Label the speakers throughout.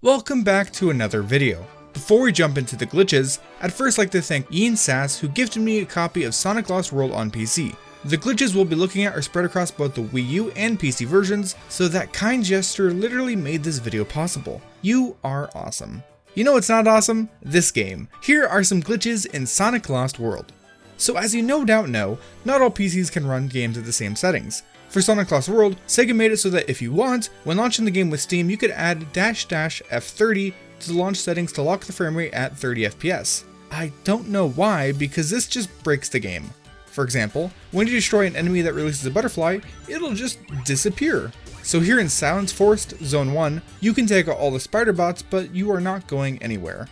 Speaker 1: Welcome back to another video. Before we jump into the glitches, I'd first like to thank Ian Sass who gifted me a copy of Sonic Lost World on PC. The glitches we'll be looking at are spread across both the Wii U and PC versions, so that kind gesture literally made this video possible. You are awesome. You know what's not awesome? This game. Here are some glitches in Sonic Lost World. So as you no doubt know, not all PCs can run games at the same settings. For Sonic Lost World, Sega made it so that if you want, when launching the game with Steam, you could add --F30 to the launch settings to lock the frame rate at 30 FPS. I don't know why, because this just breaks the game. For example, when you destroy an enemy that releases a butterfly, it'll just disappear. So here in Silence Forest Zone 1, you can take out all the spider bots, but you are not going anywhere.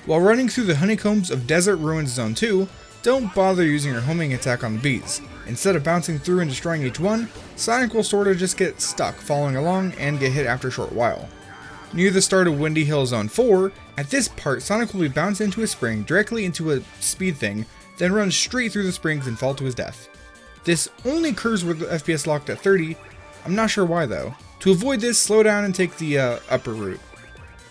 Speaker 1: While running through the honeycombs of Desert Ruins Zone 2, don't bother using your homing attack on the bees. Instead of bouncing through and destroying each one, Sonic will sorta just get stuck following along and get hit after a short while. Near the start of Windy Hill Zone 4, at this part Sonic will be bounced into a spring directly into a speed thing, then run straight through the springs and fall to his death. This only occurs with the FPS locked at 30, I'm not sure why though. To avoid this, slow down and take the upper route.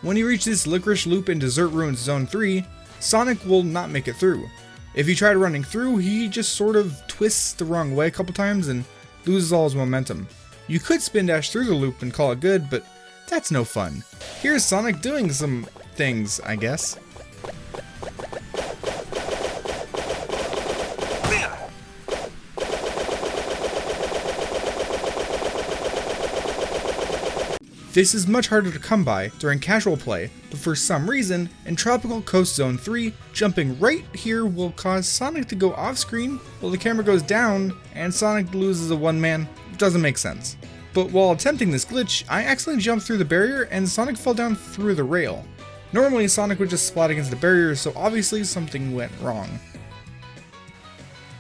Speaker 1: When you reach this licorice loop in Desert Ruins Zone 3, Sonic will not make it through. If you try running through, he just sort of twists the wrong way a couple times and loses all his momentum. You could spin dash through the loop and call it good, but that's no fun. Here's Sonic doing some things, I guess. This is much harder to come by during casual play, but for some reason, in Tropical Coast Zone 3, jumping right here will cause Sonic to go off screen while the camera goes down and Sonic loses a one-man. Doesn't make sense. But while attempting this glitch, I accidentally jumped through the barrier and Sonic fell down through the rail. Normally Sonic would just splat against the barrier, so obviously something went wrong.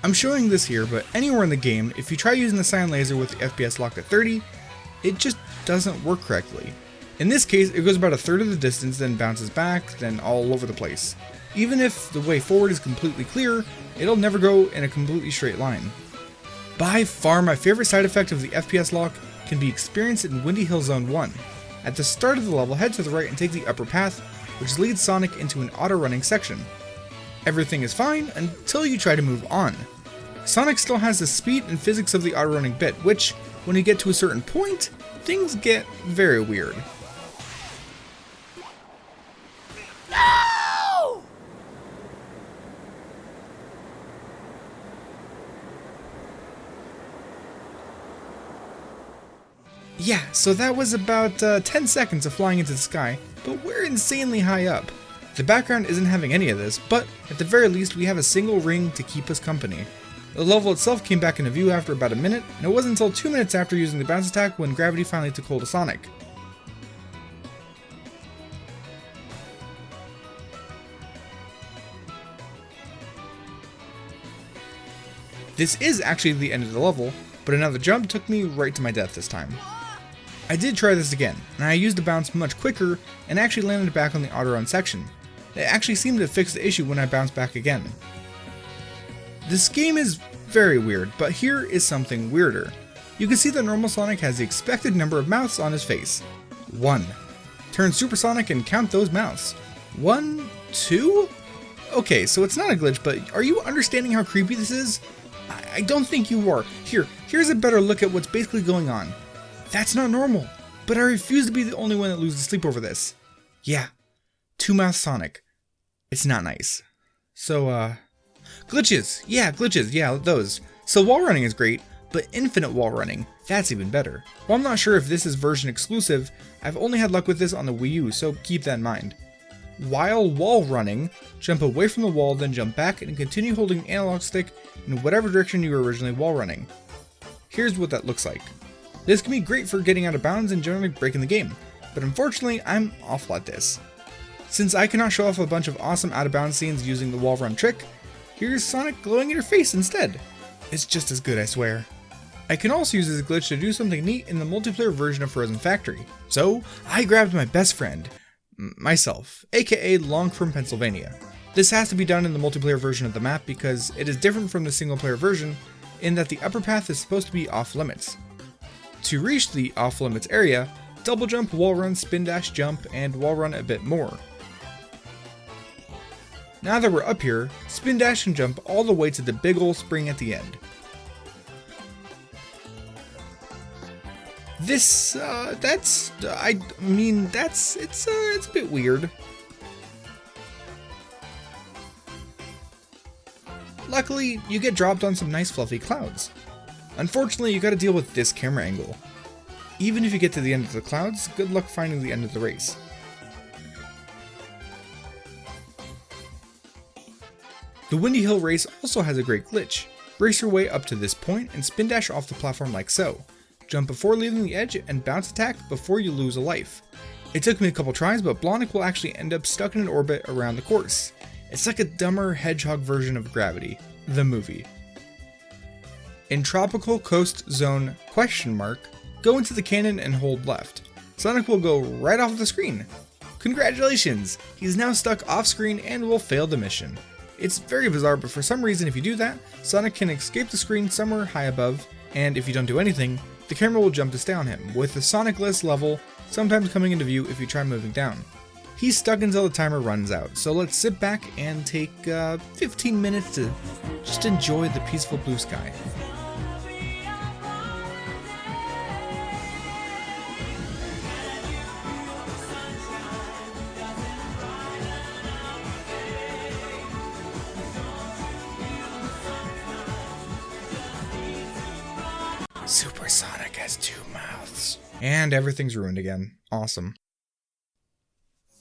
Speaker 1: I'm showing this here, but anywhere in the game, if you try using the cyan laser with the FPS locked at 30, it just doesn't work correctly. In this case, it goes about a third of the distance, then bounces back, then all over the place. Even if the way forward is completely clear, it'll never go in a completely straight line. By far my favorite side effect of the FPS lock can be experienced in Windy Hill Zone 1. At the start of the level, head to the right and take the upper path, which leads Sonic into an auto-running section. Everything is fine until you try to move on. Sonic still has the speed and physics of the auto-running bit, which, when you get to a certain point, things get very weird.
Speaker 2: No!
Speaker 1: Yeah, so that was about 10 seconds of flying into the sky, but we're insanely high up. The background isn't having any of this, but at the very least we have a single ring to keep us company. The level itself came back into view after about a minute, and it wasn't until 2 minutes after using the bounce attack when gravity finally took hold of Sonic. This is actually the end of the level, but another jump took me right to my death this time. I did try this again, and I used the bounce much quicker and actually landed back on the auto-run section. It actually seemed to fix the issue when I bounced back again. This game is very weird, but here is something weirder. You can see that normal Sonic has the expected number of mouths on his face. 1. Turn Super Sonic and count those mouths. 1, 2? Okay, so it's not a glitch, but are you understanding how creepy this is? I don't think you are. Here's a better look at what's basically going on. That's not normal, but I refuse to be the only one that loses sleep over this. Yeah, 2-mouth Sonic. It's not nice. So, glitches, yeah, those. So wall running is great, but infinite wall running, that's even better. While I'm not sure if this is version exclusive, I've only had luck with this on the Wii U, so keep that in mind. While wall running, jump away from the wall, then jump back and continue holding the analog stick in whatever direction you were originally wall running. Here's what that looks like. This can be great for getting out of bounds and generally breaking the game, but unfortunately I'm awful at this. Since I cannot show off a bunch of awesome out of bounds scenes using the wall run trick, here's Sonic glowing in your face instead. It's just as good, I swear. I can also use this glitch to do something neat in the multiplayer version of Frozen Factory. So, I grabbed my best friend, myself, aka Long from Pennsylvania. This has to be done in the multiplayer version of the map because it is different from the single player version in that the upper path is supposed to be off limits. To reach the off limits area, double jump, wall run, spin dash, jump, and wall run a bit more. Now that we're up here, spin dash and jump all the way to the big ol' spring at the end. This, it's a bit weird. Luckily, you get dropped on some nice fluffy clouds. Unfortunately, you gotta deal with this camera angle. Even if you get to the end of the clouds, good luck finding the end of the race. The Windy Hill race also has a great glitch. Race your way up to this point and spin dash off the platform like so. Jump before leaving the edge and bounce attack before you lose a life. It took me a couple tries, but Blonic will actually end up stuck in an orbit around the course. It's like a dumber Hedgehog version of Gravity, the movie. In Tropical Coast Zone ? Go into the cannon and hold left. Sonic will go right off the screen. Congratulations! He's now stuck off screen and will fail the mission. It's very bizarre, but for some reason if you do that, Sonic can escape the screen somewhere high above, and if you don't do anything, the camera will jump to stay on him, with the Sonic-less level sometimes coming into view if you try moving down. He's stuck until the timer runs out, so let's sit back and take 15 minutes to just enjoy the peaceful blue sky. Super Sonic has 2 mouths. And everything's ruined again. Awesome.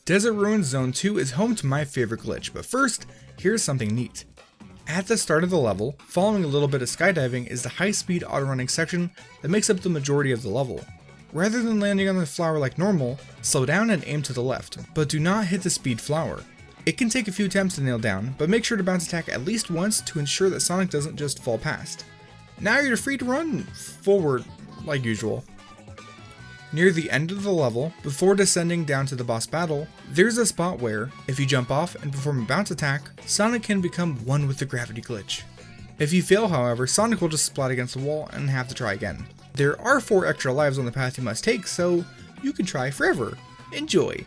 Speaker 1: Desert Ruins Zone 2 is home to my favorite glitch, but first, here's something neat. At the start of the level, following a little bit of skydiving is the high-speed auto-running section that makes up the majority of the level. Rather than landing on the flower like normal, slow down and aim to the left, but do not hit the speed flower. It can take a few attempts to nail down, but make sure to bounce attack at least once to ensure that Sonic doesn't just fall past. Now you're free to run forward like usual. Near the end of the level, before descending down to the boss battle, there's a spot where, if you jump off and perform a bounce attack, Sonic can become one with the gravity glitch. If you fail, however, Sonic will just splat against the wall and have to try again. There are 4 extra lives on the path you must take, so you can try forever. Enjoy!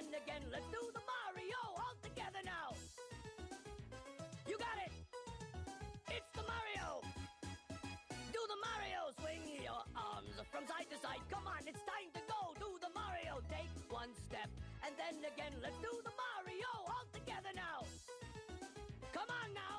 Speaker 2: Again, let's do the Mario all together now. You got it. It's the Mario. Do the Mario. Swing your arms from side to side. Come on, it's time to go. Do the Mario. Take 1 step, and then again, let's do the Mario all together now. Come on now.